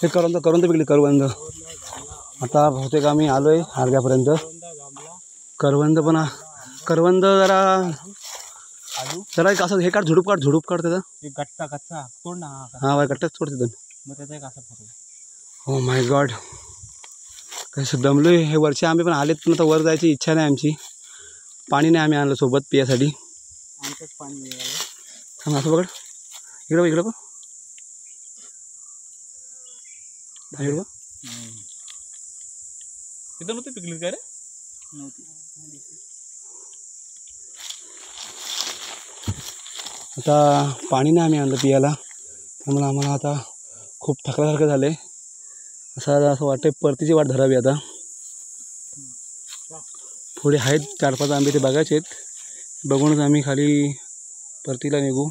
हे करवंद पिकली करवंद। आता बहुतेक आम्ही आलोय हारग्यापर्यंत। करवंद जरा कसं हे काढ झुडूप काढ त्याचा गट्टा तोड ना। हा गट्टाच तोड तिथून। मग त्याचा एक असा फरक। हो माय गॉड कसं दमलोय। हे वरचे आंबे पण आलेत पण आता वर जायची इच्छा नाही आमची। पाणी नाही आम्ही आणलं सोबत पियासाठी। आमचंच पाणी मिळालं। थांब असं बघ इकडं बघ तिथं नव्हती पिकली काय रे? नव्हती। आता पाणी नाही आम्ही आणलं पियाला त्यामुळे आम्हाला आता खूप थकल्यासारखं झालं आहे। असं वाटतं परतीची वाट धरावी आता। पुढे आहेत 4-5 आंबे ते बघायचे आहेत। बघूनच आम्ही खाली परतीला निघू।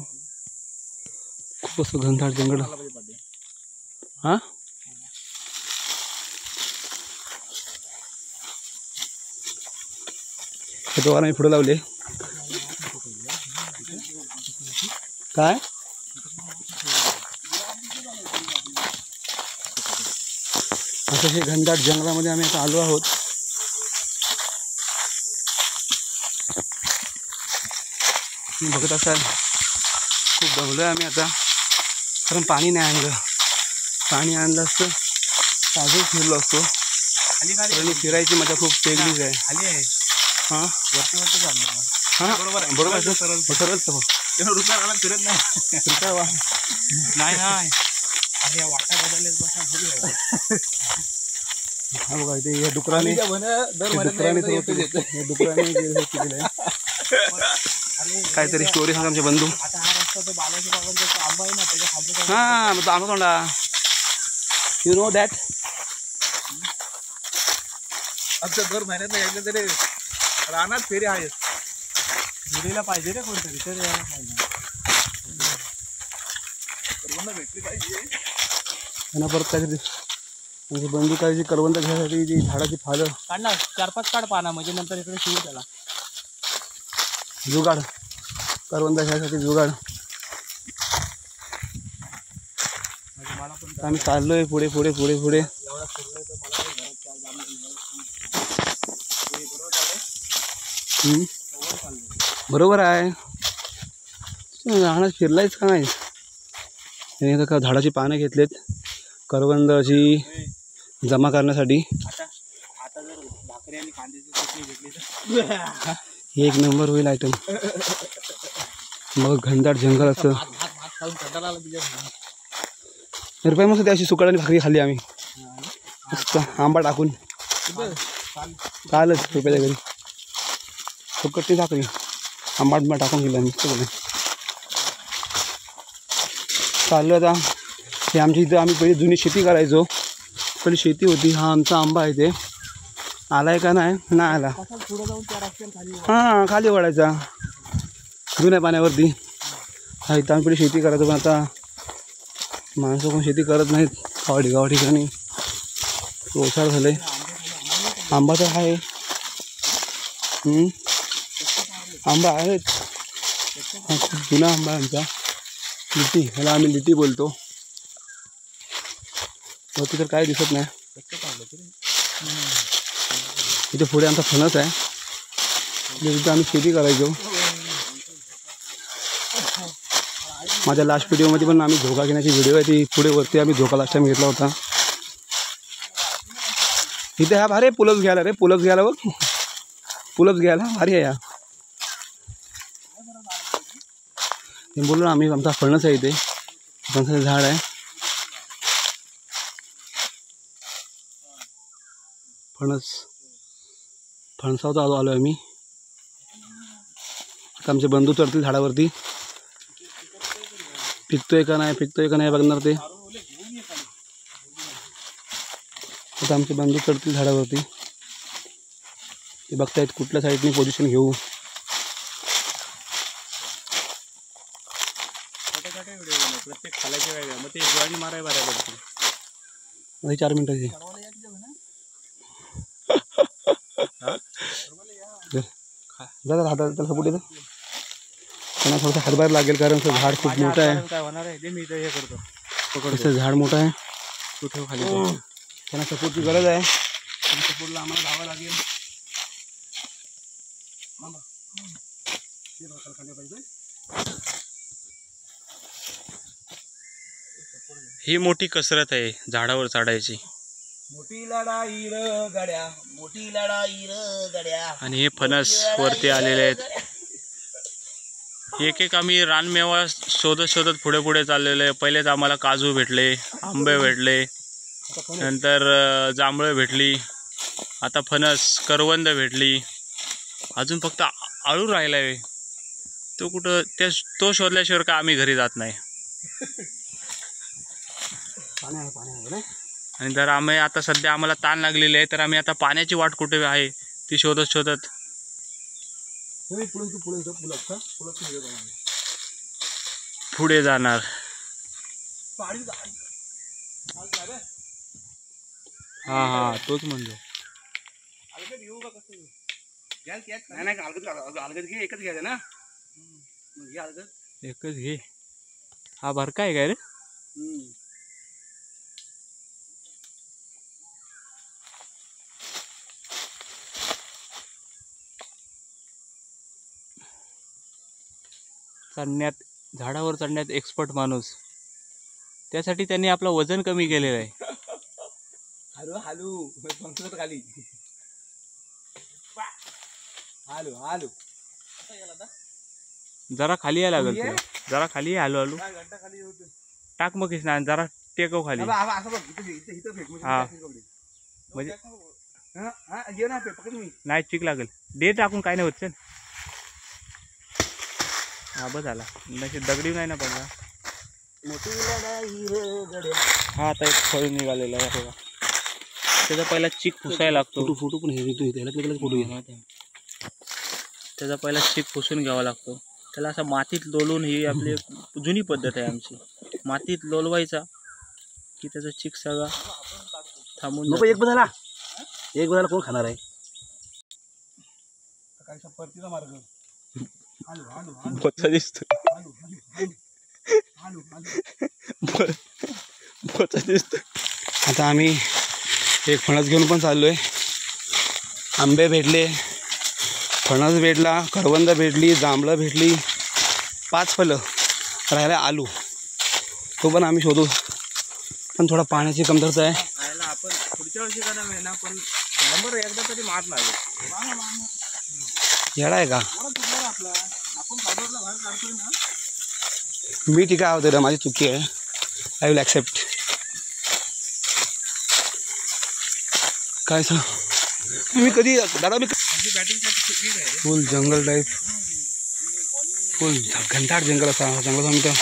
खूप असं घनदाट जंगल। हां हे दोघांना मी पुढे लावले काय असं हे घनदाट जंगलामध्ये आम्ही आता आलो आहोत। बघत असाल खूप दमलोय आम्ही आता कारण पाणी नाही आणलं। पाणी आणलं असतं अजून फिरलो असतो। आणि फिरायची मजा खूप वेगळीच आहे। खाली आहे। हां वरती चाललो। हां बरोबर आहे सरळ रुपया आला फिरत नाही। रुपया वा नाही अरे वाटा बदललेच बसा बोलू। हा बघा इथे हे डुकराने काहीतरी स्टोरी सांगा आमचे बंधू। आता हा रस्ता तो बालाजी बाबांचा आंबा आहे ना त्याच्या खाली। हां तो आंबा तोंडा यू नो दॅट। आमच्या दर महिन्यात यायला तरी रानात फेरी आहेत। फेरीला पाहिजे रे कोणतरी तर यायला पाहिजे। करवंद भेटली पाहिजे त्यांना परत काहीतरी म्हणजे बंदू काहीची करवंद घ्यायसाठी जी झाडाची फालं काढ ना 4-5 काढ पाना म्हणजे नंतर इकडे शिवू त्याला जुगाड करवंद घ्यायसाठी जुगाड। आम्ही चाललोय पुढे पुढे पुढे पुढे। एवढा फिरलोय तर मला घरात 4 जाम बरोबर आहे राहणार फिरलायच का नाही। त्याने आता झाडाची पानं घेतलेत करवंद अशी जमा करण्यासाठी। आता जर भाकरी आणि कांद्याची चटणी घेतली तर हे एक नंबर होईल आयटम। मग घनदाट जंगल असतं। खाऊन कंटाळा आला तुझ्या रुपये मस्त अशी सुकट भाकरी खाल्ली आम्ही मस्त आंबा टाकून कालच रुपयाच्या घरी सुकटची भाकरी आंबा टाकून गेला मस्त बोले। चाललो आता हे आमच्या इथं आम्ही पहिली जुनी शेती करायचो। पहिली शेती होती। हा आमचा आंबा आहे ते आलाय का नाही आला। पुढे जाऊन त्या रस्त्यावर खाली हां खाली वळायचा जुन्या पाण्यावरती। हा इथं आम्ही पहिली शेती करायचो पण आता माणसं कोण शेती करत नाहीत गावा ठिकाणी ओसाड झाले। आंबा तर आहे आंबा आहेत खूप जुना आंबा आहे आमचा लिटी ह्याला आम्ही लिटी बोलतो। वरती तर काय दिसत नाही। इथे पुढे आमचा फणस आहे तिथं आम्ही शेती करायचो। माझ्या लास्ट व्हिडिओमध्ये पण आम्ही झोका घेण्याची व्हिडिओ आहे ती पुढे वरती आम्ही झोका लास्ट टाइम घेतला होता। इथे हा भारी पुलच घ्यायला रे पुलच घ्यायला बघ पुलच घ्यायला भारी आहे या ते बोललो ना आम्ही आमचा फणस आहे इथे फणसाचं झाड आहे। फणसावर आलो आम्ही। आता आमचे बंधू चढतील झाडावरती पिकतोय का नाही बघणार ते। आता आमचे बंधू चढतील झाडावरती ते बघतायत कुठल्या साईडने पोझिशन घेऊ। प्रत्येक खाल्याच्या वेळेला मग ते ज्वारी माराय बऱ्या पडते 4 मिनिटाची जरा हातात त्याला सपोर्ट येतं त्यांना थोडासा हातभार लागेल कारण झाड खूप मोठं आहे। काय होणार आहे ते मी इथं हे करतो झाड मोठं आहे तू ठेव खाली त्यांना सपोर्टची गरज आहे. सपोर्टला आम्हाला धावावं लागेल. ही मोठी कसरत आहे झाडावर चढायची. मोठी लढाई र गड्या, मोठी लढाई र गड्या. आणि हे फणस वरती आलेले आहेत. एक एक आम्ही रानमेवा शोधत शोधत पुढे पुढे चाललेलो आहे. पहिलेच आम्हाला काजू भेटले, आंबे भेटले, नंतर जांभळं भेटली, आता फणस, करवंद भेटली, अजून फक्त आळू राहिला आहे. तो कुठं तो शोधल्याशिवाय का आम्ही घरी जात नाही. आणि जर आम्ही आता सध्या आम्हाला ताण लागलेली आहे तर आम्ही आता पाण्याची वाट कुठे आहे ती शोधत शोधत पुढे जाणार. हा हा तोच म्हणतो. एकच घे. हा भरका आहे काय रे? चढण्यात, झाडावर चढण्यात एक्सपर्ट माणूस. त्यासाठी त्यांनी आपलं वजन कमी केलेलं आहे. हॅलो हॅलो खाली हॅलो हॅलो. जरा खाली यायला लागल तुला. जरा खाली हॅलो हॅलो टाक मग स्नान जरा टेकव खाली. हा म्हणजे नाही चिक लागेल. दे टाकून काय नाही होत. चल हा बस झाला. नशी दगडी नाही ना पडला. हा आता एक फळ निघालेला आहे बघा. त्याचा पहिला चिक पुसायला लागतो. फोटो पण हे फोटो घ्या. त्याचा पहिला चिक पुसून घ्यावा लागतो. त्याला असं मातीत लोलून, ही आपली जुनी पद्धत आहे आमची. मातीत लोलवायचा की त्याचा चिक सगळा थांबून. एक बजाला कोण खाणार आहे? परतीचा मार्ग बोचा दिसतो. बोचा दिसतो. आता आम्ही एक फणस घेऊन पण चाललोय. आंबे भेटले, फणस भेटला, करवंद भेटली, जांभळं भेटली, 5 फळं. राहिला आलू, तो पण आम्ही शोधू. पण थोडा पाण्याची कमतरता आहे. आपण पुढच्या वर्षी करा ना, पण नंबर एकदा तरी मार लागेल. येडा आहे का? आपला आपण फायबरला बाहेर काढतोय ना. मी ठीक आहे होते, माझी चुकी आहे. I will accept. काय सर मी कधी दादा मी फुल जंगल टाईप, फुल घंटाट जंगल असा जंगल. आम्ही तर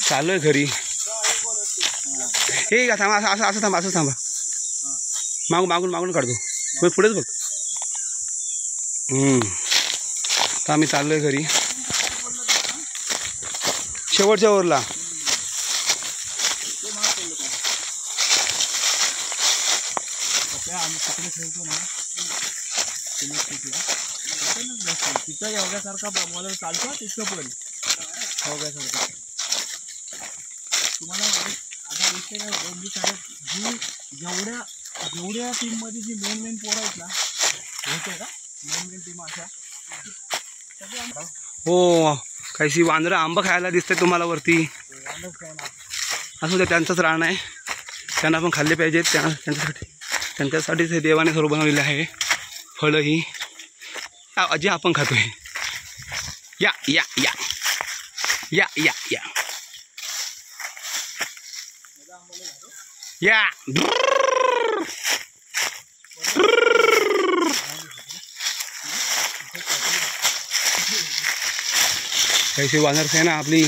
चालू आहे घरी. हे का थांबा, असं असं थांबा, असं थांबा. मागून मागून काढतो. मग पुढेच बघ. तर आम्ही चाललो आहे घरी शेवटच्या ओरला. आम्ही तिकडे ठेवतो ना तिथं योग्यासारखा मला चालतो. तिथं पण योग्यासारखा तुम्हाला आता विषय काय होतो. मी जी जेवढ्या टीममध्ये जी मेन पोरं आहेत ना, होते का मेन टीम अशा. हो काहीशी वांदरं आंबा खायला दिसते तुम्हाला वरती. असं ते त्यांचंच रान आहे, त्यांना पण खाल्ले पाहिजेत. त्यांच्यासाठीच हे देवाने सर्व बनवलेलं आहे. फळं ही जे आपण खातोय. या या या या या या या. कैसी वानर सेना आपली.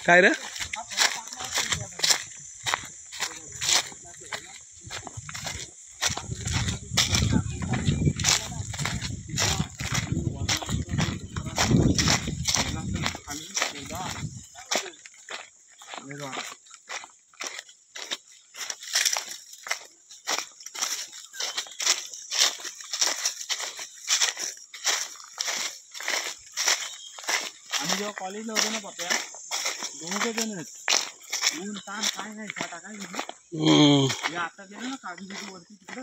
काय रे? आम्ही जेव्हा कॉलेजला होतो ना पप्या दोघे जणच ऊन ताण काय नाही छाटा काय नाही. हम्म. हे आता गेलं ना काजू वरती तिकडं